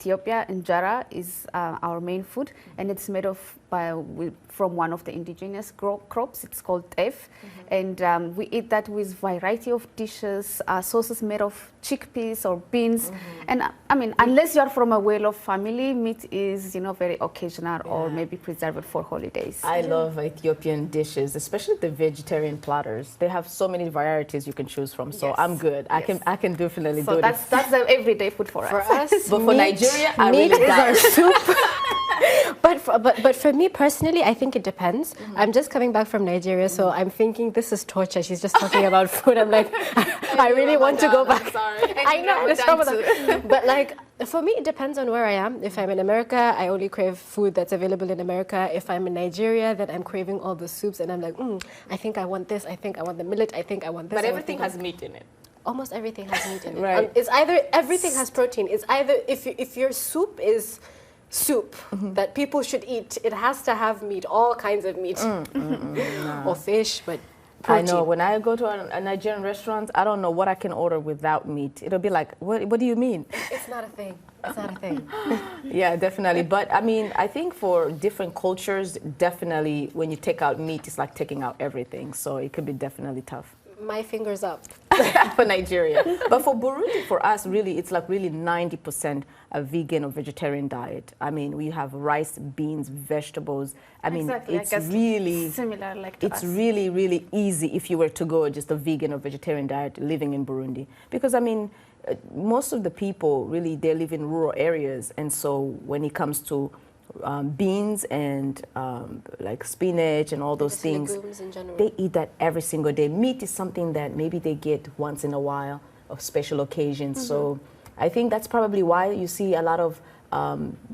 Ethiopia, injera is our main food, and it's made of from one of the indigenous crops. It's called teff, and we eat that with variety of dishes, sauces made of chickpeas or beans. And I mean, unless you're from a well-off family, meat is, you know, very occasional or maybe preserved for holidays. I love Ethiopian dishes, especially the vegetarian platters. They have so many varieties you can choose from. So I'm good. I can definitely do it. So that's the everyday food for us. But for Nigeria, I meat really is our soup. But for me personally, I think it depends. I'm just coming back from Nigeria, so I'm thinking this is torture. She's just talking about food. I'm like, I really want to go back. I know, it's Ramadan. But like, for me, it depends on where I am. If I'm in America, I only crave food that's available in America. If I'm in Nigeria, then I'm craving all the soups, and I'm like, I think I want this. I think I want the millet. I think I want this. But everything has meat in it. Almost everything has meat in it. Right. It's either everything has protein. It's either if your soup is soup that people should eat, it has to have meat, all kinds of meat, or fish, but protein. I know, when I go to a Nigerian restaurant, I don't know what I can order without meat. It'll be like, what do you mean? It's not a thing. It's not a thing. Yeah, definitely. But I mean, I think for different cultures, definitely when you take out meat, it's like taking out everything. So it could be definitely tough. My fingers up. For Nigeria. But for Burundi, for us, really, it's like really 90% a vegan or vegetarian diet. I mean, we have rice, beans, vegetables. I mean, it's really similar like it's really, really easy if you were to go just a vegan or vegetarian diet living in Burundi. Because, I mean, most of the people, really, they live in rural areas. And so when it comes to beans and like spinach and all those things, they eat that every single day. Meat is something that maybe they get once in a while of special occasions. So I think that's probably why you see a lot of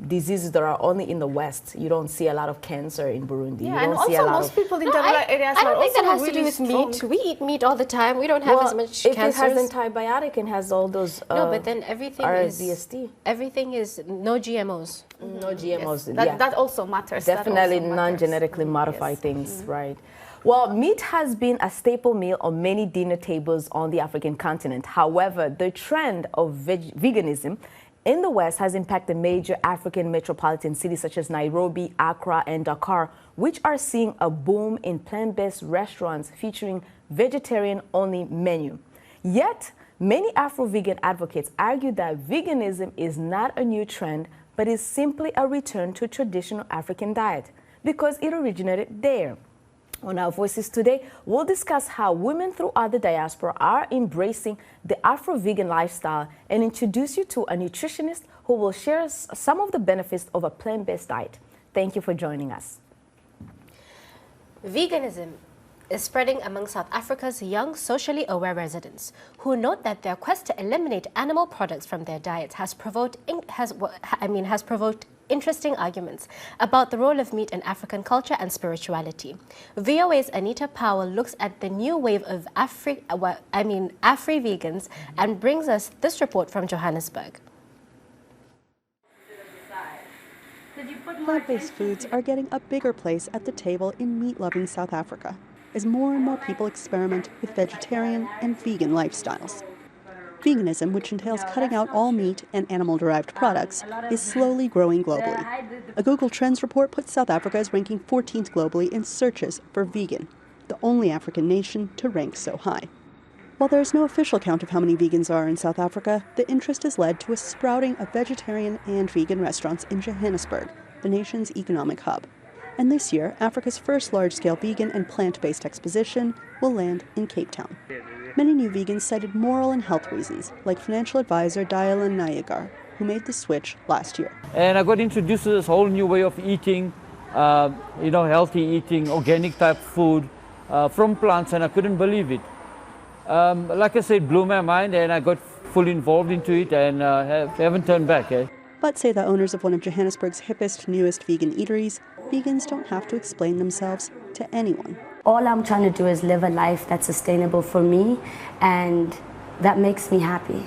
diseases that are only in the West. You don't see a lot of cancer in Burundi. Yeah, you don't and see also a lot most people in rural areas I don't think that has really to do with strong. meat. We eat meat all the time. We don't have as much if cancers. it has antibiotic and has all those no, but then everything is no GMOs. No GMOs. Yes. That also matters. Definitely non-genetically modified things, right? Well, meat has been a staple meal on many dinner tables on the African continent. However, the trend of veganism in the West has impacted major African metropolitan cities such as Nairobi, Accra, and Dakar, which are seeing a boom in plant-based restaurants featuring vegetarian-only menu. Yet, many Afro-vegan advocates argue that veganism is not a new trend, but is simply a return to traditional African diet because it originated there. On Our Voices today, we'll discuss how women throughout the diaspora are embracing the Afro-vegan lifestyle and introduce you to a nutritionist who will share some of the benefits of a plant-based diet. Thank you for joining us. Veganism is spreading among South Africa's young, socially aware residents who note that their quest to eliminate animal products from their diets has provoked interesting arguments about the role of meat in African culture and spirituality. VOA's Anita Powell looks at the new wave of Afri-vegans and brings us this report from Johannesburg. Plant-based foods are getting a bigger place at the table in meat-loving South Africa as more and more people experiment with vegetarian and vegan lifestyles. Veganism, which entails cutting out all meat and animal-derived products, is slowly growing globally. A Google Trends report puts South Africa as ranking 14th globally in searches for vegan, the only African nation to rank so high. While there is no official count of how many vegans are in South Africa, the interest has led to a sprouting of vegetarian and vegan restaurants in Johannesburg, the nation's economic hub. And this year, Africa's first large-scale vegan and plant-based exposition will land in Cape Town. Many new vegans cited moral and health reasons, like financial advisor Diala Nayagar, who made the switch last year. And I got introduced to this whole new way of eating, healthy eating, organic type food from plants, and I couldn't believe it. Like I said, it blew my mind, and I got fully involved into it, and haven't turned back. But, say the owners of one of Johannesburg's hippest, newest vegan eateries, vegans don't have to explain themselves to anyone. All I'm trying to do is live a life that's sustainable for me, and that makes me happy.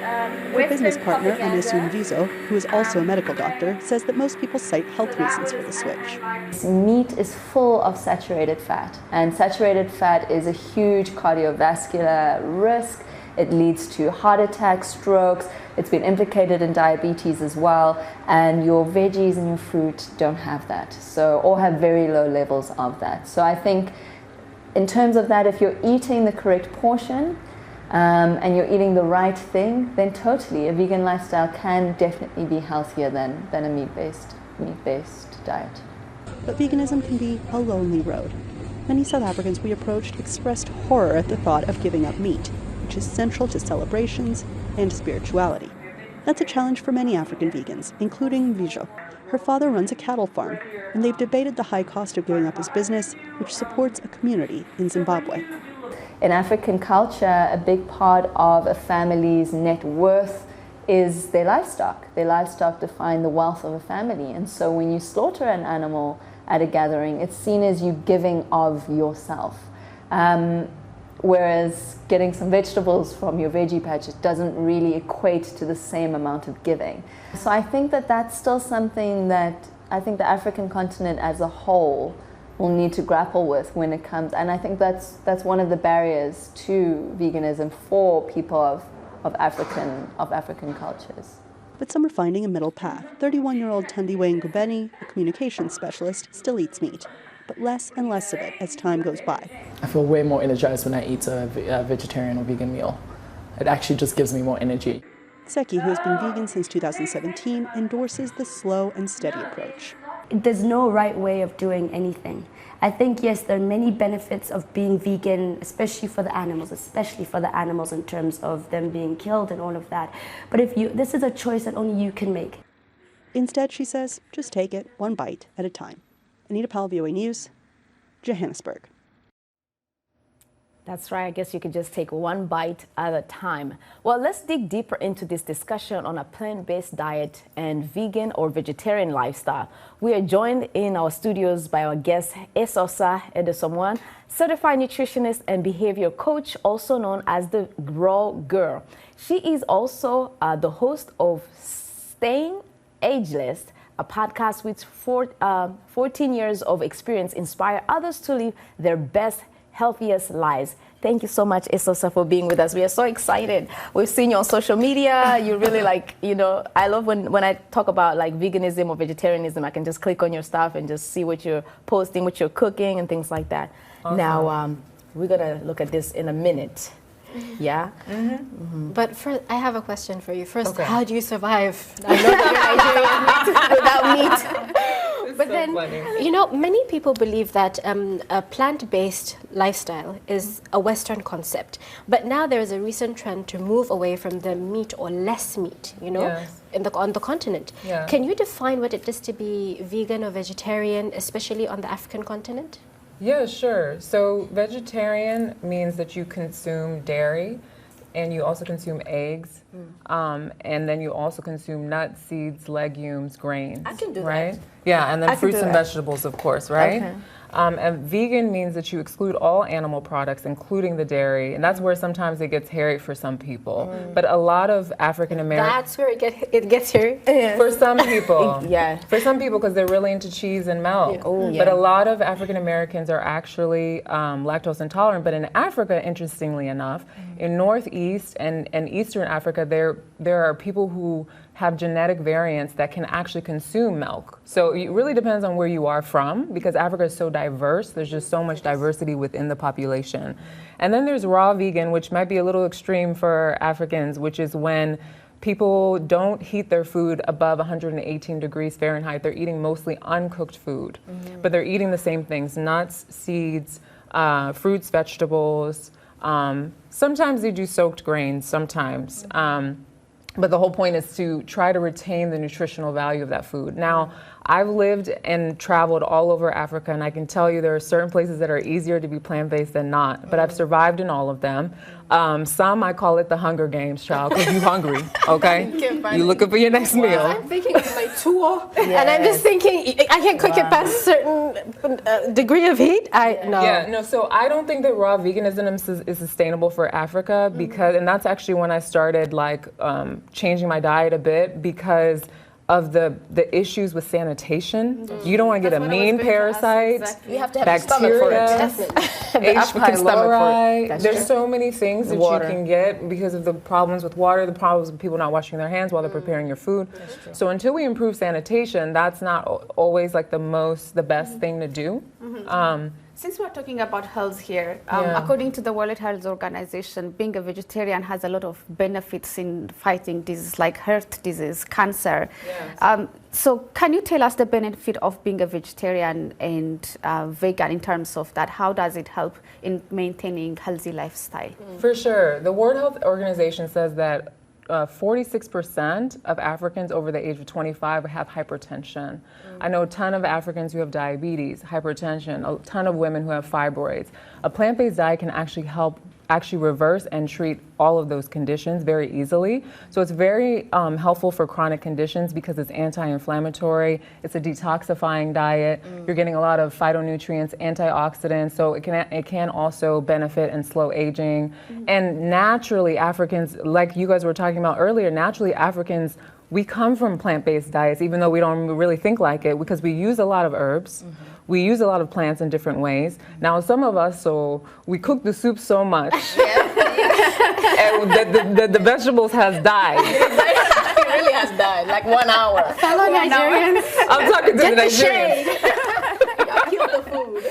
Her business partner, Anesu Mvizo, who is also a medical doctor, says that most people cite health reasons for the switch. Meat is full of saturated fat, and saturated fat is a huge cardiovascular risk. It leads to heart attacks, strokes, It's been implicated in diabetes as well, and your veggies and your fruit don't have that, so, or have very low levels of that. So I think in terms of that, if you're eating the correct portion and you're eating the right thing, then totally a vegan lifestyle can definitely be healthier than a meat-based diet. But veganism can be a lonely road. Many South Africans we approached expressed horror at the thought of giving up meat, which is central to celebrations and spirituality. That's a challenge for many African vegans, including Vijo. Her father runs a cattle farm, and they've debated the high cost of giving up his business, which supports a community in Zimbabwe. In African culture, a big part of a family's net worth is their livestock. Their livestock define the wealth of a family, and so when you slaughter an animal at a gathering, it's seen as you giving of yourself. Whereas getting some vegetables from your veggie patch, it doesn't really equate to the same amount of giving. So I think that that's still something that I think the African continent as a whole will need to grapple with when it comes, and I think that's one of the barriers to veganism for people of African cultures. But some are finding a middle path. 31-year-old Tandiwe Ngubeni, a communications specialist, still eats meat, but less and less of it as time goes by. I feel way more energized when I eat a vegetarian or vegan meal. It actually just gives me more energy. Seki, who has been vegan since 2017, endorses the slow and steady approach. There's no right way of doing anything. I think, yes, there are many benefits of being vegan, especially for the animals in terms of them being killed and all of that. But this is a choice that only you can make. Instead, she says, just take it one bite at a time. Anita Powell, VOA News, Johannesburg. That's right. I guess you could just take one bite at a time. Well, let's dig deeper into this discussion on a plant-based diet and vegan or vegetarian lifestyle. We are joined in our studios by our guest, Esosa Edesomwan, certified nutritionist and behavior coach, also known as the Raw Girl. She is also the host of Staying Ageless, a podcast with 14 years of experience inspire others to live their best, healthiest lives. Thank you so much, Esosa, for being with us. We are so excited. We've seen you on social media. You really I love when I talk about like veganism or vegetarianism, I can just click on your stuff and just see what you're posting, what you're cooking and things like that. Awesome. Now, we're gonna look at this in a minute. Yeah? Mm-hmm. Mm-hmm. But first, I have a question for you. First, how do you survive? I know that you're Nigerian without meat. But so then, funny. Many people believe that a plant-based lifestyle is a Western concept. But now there is a recent trend to move away from the meat or less meat, yes. On the continent. Yeah. Can you define what it is to be vegan or vegetarian, especially on the African continent? Yeah, sure. So vegetarian means that you consume dairy, and you also consume eggs, and then you also consume nuts, seeds, legumes, grains. I can do right? that. Yeah, and then fruits and vegetables, of course, right? Okay. And vegan means that you exclude all animal products, including the dairy, and that's where sometimes it gets hairy for some people. But a lot of African Americans... That's where it gets hairy? For some people. Yeah. For some people, because they're really into cheese and milk. Yeah. Oh, yeah. But a lot of African Americans are actually lactose intolerant. But in Africa, interestingly enough, in Northeast and Eastern Africa, there are people who have genetic variants that can actually consume milk. So it really depends on where you are from, because Africa is so diverse. There's just so much diversity within the population. And then there's raw vegan, which might be a little extreme for Africans, which is when people don't heat their food above 118 degrees Fahrenheit. They're eating mostly uncooked food, but they're eating the same things: nuts, seeds, fruits, vegetables. Sometimes they do soaked grains, sometimes. But the whole point is to try to retain the nutritional value of that food. Now, I've lived and traveled all over Africa, and I can tell you there are certain places that are easier to be plant-based than not, but I've survived in all of them. Some, I call it the Hunger Games, child, because you're hungry, okay? You're looking for your next meal. I'm thinking of my tour, and I'm just thinking, I can't cook it past a certain degree of heat. So I don't think that raw veganism is sustainable for Africa, because, and that's actually when I started changing my diet a bit, because the issues with sanitation. You don't want to get a mean parasite. Exactly. You have to have a stomach for it. H. pylori. That's There's true. so many things that Water. you can get because of the problems with water, the problems with people not washing their hands while they're preparing your food. So until we improve sanitation, that's not always like the best thing to do. Since we're talking about health here, Yeah. according to the World Health Organization, being a vegetarian has a lot of benefits in fighting diseases like heart disease, cancer. Yes. So can you tell us the benefit of being a vegetarian and vegan in terms of that? How does it help in maintaining healthy lifestyle? For sure. The World Health Organization says that 46% of Africans over the age of 25 have hypertension. I know a ton of Africans who have diabetes, hypertension, a ton of women who have fibroids. A plant-based diet can actually reverse and treat all of those conditions very easily. So it's very helpful for chronic conditions because it's anti-inflammatory, it's a detoxifying diet, you're getting a lot of phytonutrients, antioxidants, so it can also benefit and slow aging. And naturally Africans, like you guys were talking about earlier, naturally Africans, we come from plant-based diets, even though we don't really think like it, because we use a lot of herbs. We use a lot of plants in different ways. Now, some of us, we cook the soup so much, and the vegetables has died. It really has died, like 1 hour. Fellow Nigerians. I'm talking to the Nigerians. Kill the food.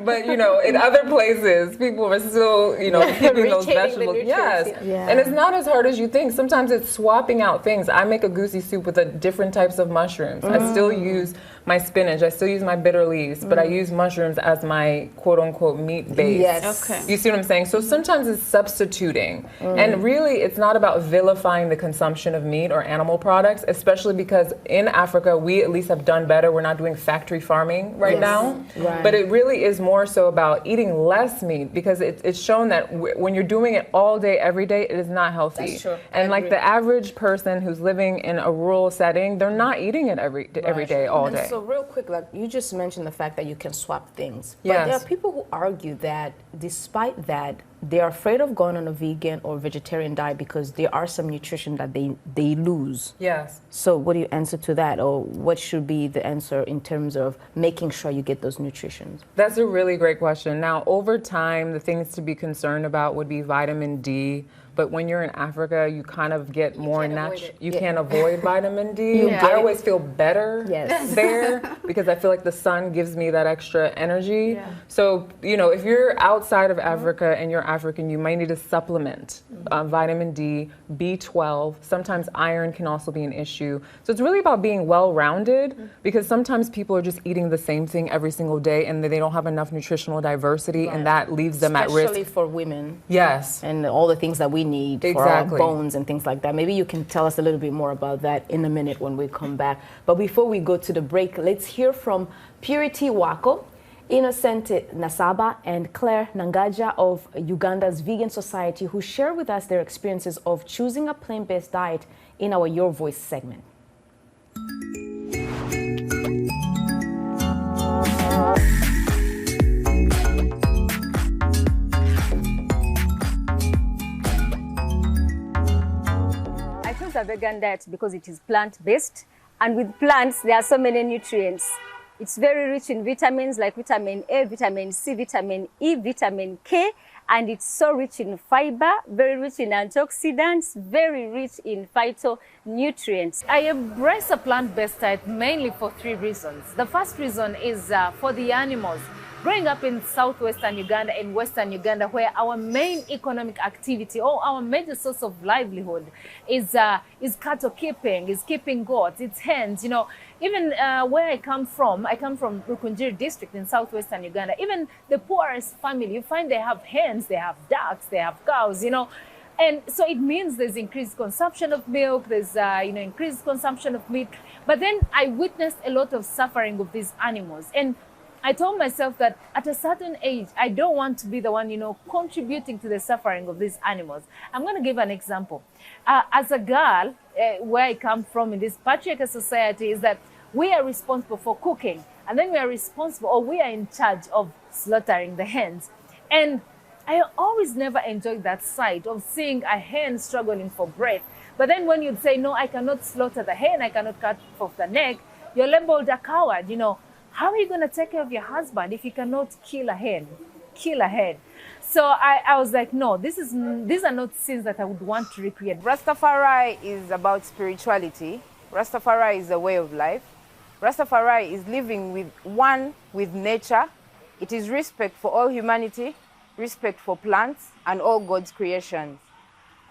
But you know, in other places, people are still, you know, keeping those vegetables. Yes, and it's not as hard as you think. Sometimes it's swapping out things. I make a goosey soup with different types of mushrooms. I still use my spinach. I still use my bitter leaves, but I use mushrooms as my quote-unquote meat base. Yes. Okay. You see what I'm saying? So sometimes it's substituting. And really, it's not about vilifying the consumption of meat or animal products, especially because in Africa, we at least have done better. We're not doing factory farming right now. Right. But it really is more so about eating less meat because it's shown that when you're doing it all day, every day, it is not healthy. That's true. And like the average person who's living in a rural setting, they're not eating it every day, all day. So real quick, like you just mentioned the fact that you can swap things. But Yes. there are people who argue that despite that, they're afraid of going on a vegan or vegetarian diet because there are some nutrition that they lose. Yes. So what do you answer to that? Or what should be the answer in terms of making sure you get those nutrition? That's a really great question. Now, over time, the things to be concerned about would be vitamin D. But when you're in Africa, you kind of get more natural. You can't avoid vitamin D. I always feel better there because I feel like the sun gives me that extra energy. So, you know, if you're outside of Africa and you're African, you might need to supplement vitamin D, B12. Sometimes iron can also be an issue. So it's really about being well-rounded because sometimes people are just eating the same thing every single day and they don't have enough nutritional diversity and that leaves them at risk. Especially for women. Yes. And all the things that we need for our Exactly. bones and things like that. Maybe you can tell us a little bit more about that in a minute when we come back. But before we go to the break, let's hear from Purity Wako, Innocent Nasaba, and Claire Nangaja of Uganda's Vegan Society, who share with us their experiences of choosing a plant-based diet in our Your Voice segment. A vegan diet because it is plant-based, and with plants there are so many nutrients. It's very rich in vitamins like vitamin A, vitamin C, vitamin E, vitamin K, and it's so rich in fiber, very rich in antioxidants, very rich in phytonutrients. I embrace a plant-based diet mainly for 3 reasons. The first reason is for the animals. Growing up in southwestern Uganda and western Uganda, where our main economic activity or our major source of livelihood is cattle keeping, is keeping goats, it's hens. You know, even where I come from Rukunjiri district in southwestern Uganda. Even the poorest family, you find they have hens, they have ducks, they have cows. You know. And so it means there's increased consumption of milk, there's increased consumption of meat. But then I witnessed a lot of suffering of these animals. And I told myself that at a certain age, I don't want to be the one, contributing to the suffering of these animals. I'm going to give an example. As a girl, where I come from in this patriarchal society is that we are responsible for cooking. And then we are responsible, or we are in charge of slaughtering the hens. And I always never enjoyed that sight of seeing a hen struggling for breath. But then when you'd say, no, I cannot slaughter the hen, I cannot cut off the neck, you're labeled a coward. You know, how are you going to take care of your husband if you cannot kill a hen? Kill a hen. So I was like, no, these are not sins that I would want to recreate. Rastafari is about spirituality. Rastafari is a way of life. Rastafari is living with nature. It is respect for all humanity, respect for plants and all God's creations.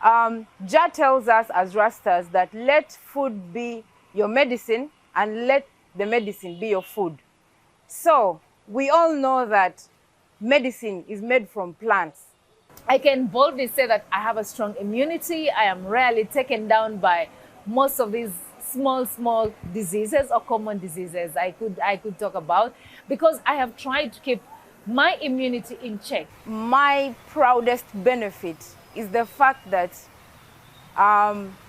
Jah tells us as Rastas that let food be your medicine and let the medicine be your food. So we all know that medicine is made from plants. I can boldly say that I have a strong immunity. I am rarely taken down by most of these small diseases or common diseases I could talk about, because I have tried to keep my immunity in check. My proudest benefit is the fact that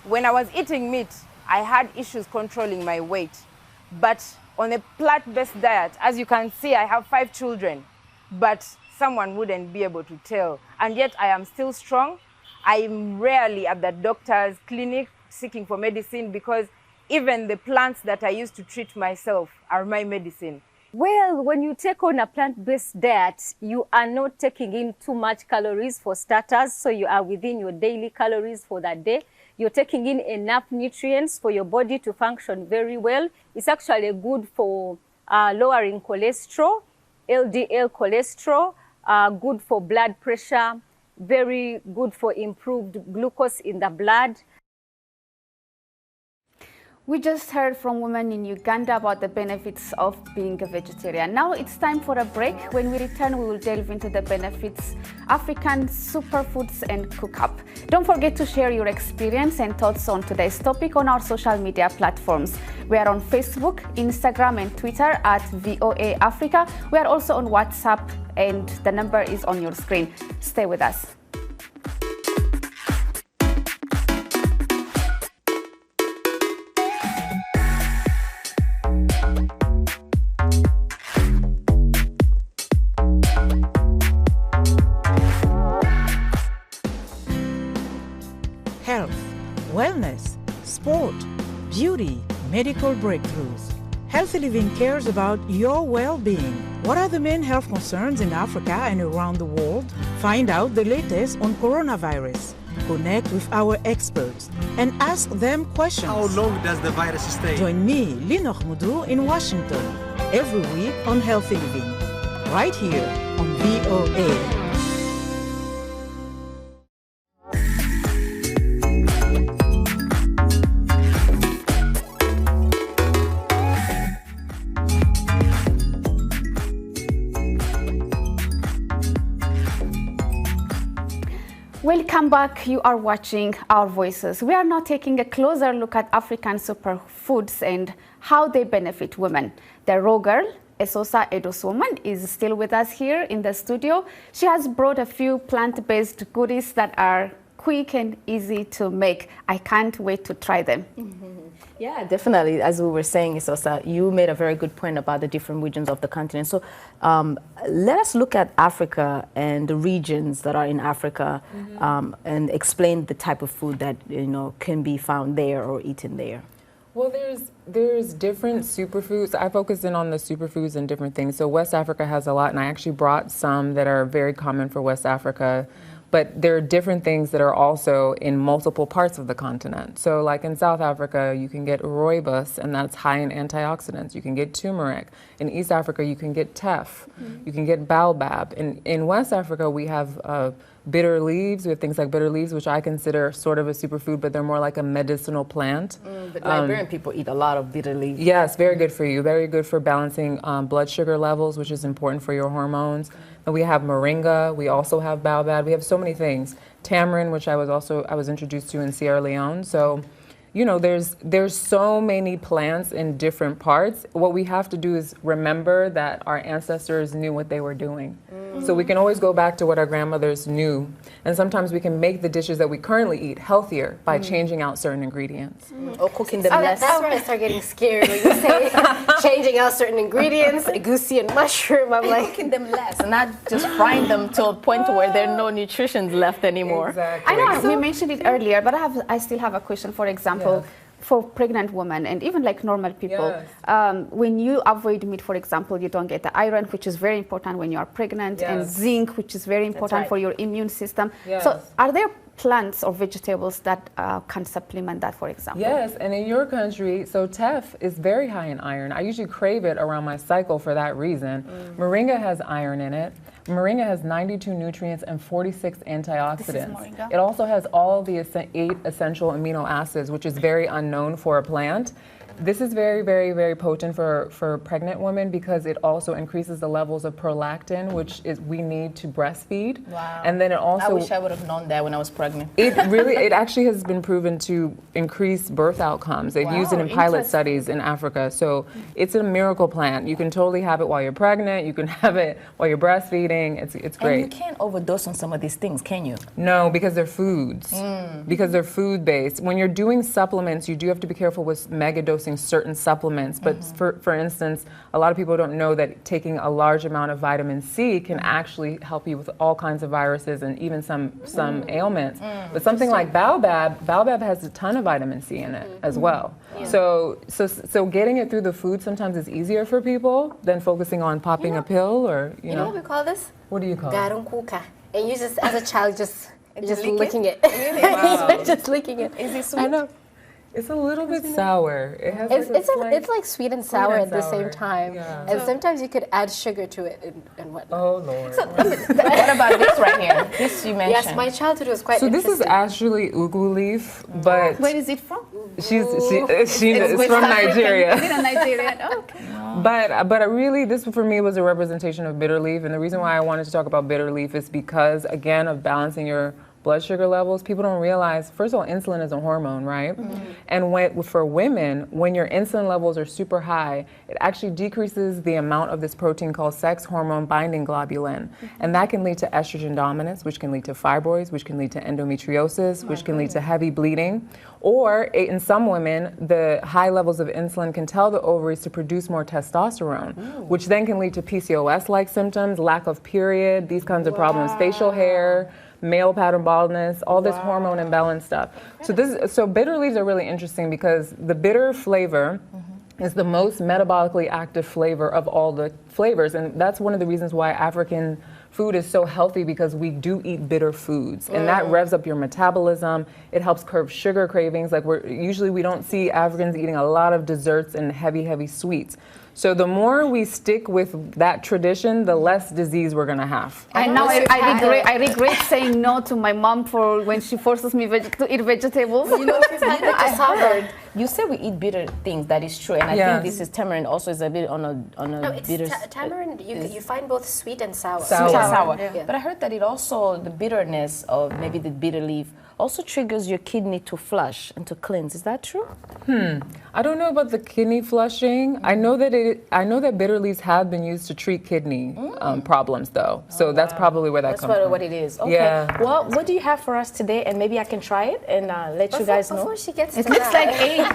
when I was eating meat, I had issues controlling my weight. But on a plant-based diet, as you can see, I have 5 children, but someone wouldn't be able to tell. And yet I am still strong. I'm rarely at the doctor's clinic seeking for medicine, because even the plants that I use to treat myself are my medicine. Well, when you take on a plant-based diet, you are not taking in too much calories for starters, so you are within your daily calories for that day. You're taking in enough nutrients for your body to function very well. It's actually good for lowering cholesterol, LDL cholesterol, good for blood pressure, very good for improved glucose in the blood. We just heard from women in Uganda about the benefits of being a vegetarian. Now it's time for a break. When we return, we will delve into the benefits, African superfoods and cook-up. Don't forget to share your experience and thoughts on today's topic on our social media platforms. We are on Facebook, Instagram and Twitter at VOA Africa. We are also on WhatsApp and the number is on your screen. Stay with us. Health, wellness, sport, beauty, medical breakthroughs. Healthy Living cares about your well-being. What are the main health concerns in Africa and around the world? Find out the latest on coronavirus. Connect with our experts and ask them questions. How long does the virus stay? Join me, Lino Khmoudou, in Washington every week on Healthy Living, right here on VOA. Welcome back. You are watching Our Voices. We are now taking a closer look at African superfoods and how they benefit women. The raw girl, Esosa Edoswoman, is still with us here in the studio. She has brought a few plant-based goodies that are quick and easy to make. I can't wait to try them. Yeah, definitely. As we were saying, Esosa, you made a very good point about the different regions of the continent. So let us look at Africa and the regions that are in Africa and explain the type of food that can be found there or eaten there. Well, there's different superfoods. I focus in on the superfoods and different things. So West Africa has a lot, and I actually brought some that are very common for West Africa. But there are different things that are also in multiple parts of the continent. So like in South Africa, you can get rooibos, and that's high in antioxidants. You can get turmeric. In East Africa, you can get teff. You can get baobab. In West Africa, we have bitter leaves. We have things like bitter leaves, which I consider sort of a superfood, but they're more like a medicinal plant. But Liberian people eat a lot of bitter leaves. Yes, very good for you. Very good for balancing blood sugar levels, which is important for your hormones. And we have moringa. We also have baobab. We have so many things. Tamarind, which I was introduced to in Sierra Leone. So, there's so many plants in different parts. What we have to do is remember that our ancestors knew what they were doing. So we can always go back to what our grandmothers knew. And sometimes we can make the dishes that we currently eat healthier by changing out certain ingredients. Or cooking them less. That's where I start getting scared when you say changing out certain ingredients, egusi and mushroom. I'm like cooking them less and not just frying them to a point where there are no nutrition left anymore. Exactly. I know we mentioned it earlier, but I still have a question. For example, for pregnant women and even like normal people, when you avoid meat, for example, you don't get the iron, which is very important when you are pregnant, and zinc, which is very important for your immune system. So are there plants or vegetables that can supplement that, for example? Yes, and in your country, so teff is very high in iron. I usually crave it around my cycle for that reason. Moringa has iron in it. Moringa has 92 nutrients and 46 antioxidants. It also has all the 8 essential amino acids, which is very unknown for a plant. This is very, very, very potent for pregnant women because it also increases the levels of prolactin, which is we need to breastfeed. Wow. And then it also... I wish I would have known that when I was pregnant. It actually has been proven to increase birth outcomes. They've used it in pilot studies in Africa. So it's a miracle plant. You can totally have it while you're pregnant. You can have it while you're breastfeeding. It's great. And you can't overdose on some of these things, can you? No, because they're foods. Because they're food-based. When you're doing supplements, you do have to be careful with mega dosing certain supplements, but for instance, a lot of people don't know that taking a large amount of vitamin C can actually help you with all kinds of viruses and even some ailments. But something like baobab has a ton of vitamin C in it as well. So getting it through the food sometimes is easier for people than focusing on popping a pill or you know what we call this? What do you call Garung kuka. And you just as a child just licking it. Really? Wow. Just licking it. Is it sweet? I know. It's a little bit sour. It has it's like sweet and sour at the same time. Yeah. And sometimes you could add sugar to it and whatnot. Oh Lord. So, what about this right here? This you mentioned. Yes, my childhood was quite So this interesting. is actually ugu leaf, but Where is it from? It's from Nigeria. Is it a Nigerian? Oh, okay. But really, this for me was a representation of bitter leaf, and the reason why I wanted to talk about bitter leaf is because, again, of balancing your blood sugar levels. People don't realize, first of all, insulin is a hormone, right? And for women, when your insulin levels are super high, it actually decreases the amount of this protein called sex hormone binding globulin. And that can lead to estrogen dominance, which can lead to fibroids, which can lead to endometriosis, which can lead to heavy bleeding. Or in some women, the high levels of insulin can tell the ovaries to produce more testosterone, which then can lead to PCOS-like symptoms, lack of period, these kinds of problems, facial hair, male pattern baldness, all this hormone imbalance stuff. So bitter leaves are really interesting because the bitter flavor is the most metabolically active flavor of all the flavors, and that's one of the reasons why African food is so healthy, because we do eat bitter foods, and that revs up your metabolism. It helps curb sugar cravings. Like we don't see Africans eating a lot of desserts and heavy sweets. So the more we stick with that tradition, the less disease we're gonna have. And now I regret saying no to my mom for when she forces me to eat vegetables. I heard you said we eat bitter things. That is true, and I think this is tamarind. Also, is a bit on a bitter. Tamarind. You find both sweet and sour. Sweet and sour. Yeah. But I heard that it also the bitterness of maybe the bitter leaf also triggers your kidney to flush and to cleanse. Is that true? I don't know about the kidney flushing. I know that bitter leaves have been used to treat kidney problems, though. So that's probably where that comes from. That's what it is. Okay. Yeah. Well, what do you have for us today? And maybe I can try it and let you guys know. Before she gets It looks like egg.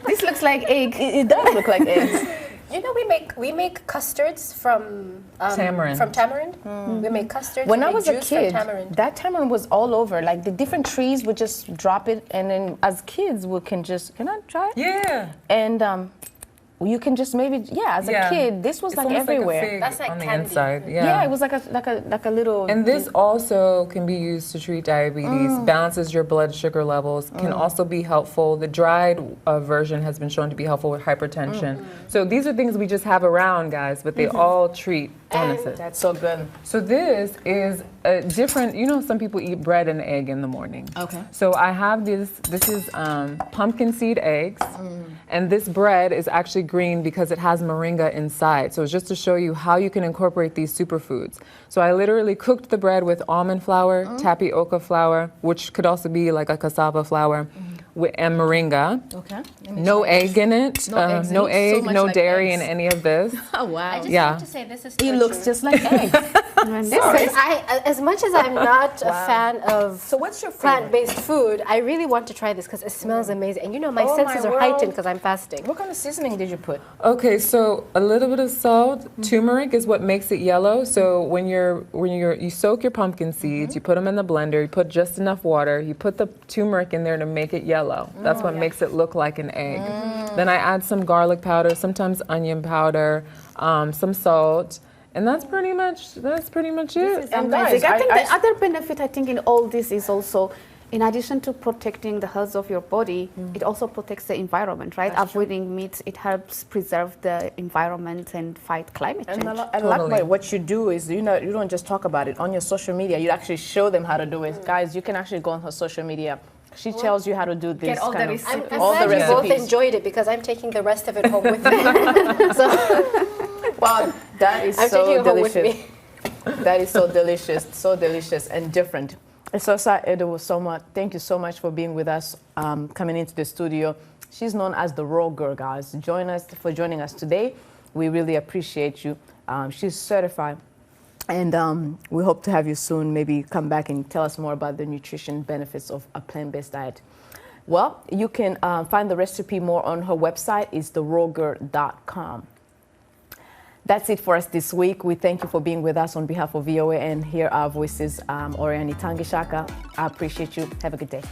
This looks like egg. It does look like eggs. You know, we make custards from tamarind. From tamarind. We make custards. When I was a juice kid, from tamarind. that tamarind was all over. Like the different trees would just drop it, and then as kids we can I try it? Yeah. And you can just maybe as a kid, this was like everywhere. Like a fig. That's like on the candy. inside. Yeah, it was like a little. And this also can be used to treat diabetes, balances your blood sugar levels, can also be helpful. The dried version has been shown to be helpful with hypertension. So these are things we just have around, guys, but they all treat illnesses. That's so good. So this is a different, some people eat bread and egg in the morning. Okay. So I have this is pumpkin seed eggs, and this bread is actually green because it has moringa inside. So it's just to show you how you can incorporate these superfoods. So I literally cooked the bread with almond flour, tapioca flour, which could also be like a cassava flour, and moringa. Okay. No egg in it. No egg, no like dairy eggs. in any of this. Oh, wow. I just Yeah. have to say this is It looks just like eggs. As much as I'm not a fan of So what's your favorite? plant-based food, I really want to try this because it smells amazing. And you know, my Oh, senses my are heightened world. because I'm fasting. What kind of seasoning did you put? Okay, so a little bit of salt. Turmeric is what makes it yellow. So when you soak your pumpkin seeds, you put them in the blender, you put just enough water, you put the turmeric in there to make it yellow. That's what makes it look like an egg. Then I add some garlic powder, sometimes onion powder, some salt, and that's pretty much it. And Amazing. guys, I think I- the other benefit I think in all this is also, in addition to protecting the health of your body, it also protects the environment, right? Avoiding meat, it helps preserve the environment and fight climate change. And likewise, what you do is, you don't just talk about it on your social media. You actually show them how to do it. Guys, you can actually go on her social media. She tells you how to do this. Get all the kind of, recipes. I'm all the glad you both recipes. enjoyed it because I'm taking the rest of it home with me. So Wow, that is I'm so taking it home with delicious. me. That is so delicious and different. Esosa Edewosoma, thank you so much for being with us, coming into the studio. She's known as the Raw Girl, guys. Joining us today. We really appreciate you. She's certified. And we hope to have you soon. Maybe come back and tell us more about the nutrition benefits of a plant-based diet. Well, you can find the recipe more on her website. It's therawgirl.com. That's it for us this week. We thank you for being with us on behalf of VOA and hear our voices. Oriani Tangishaka, I appreciate you. Have a good day.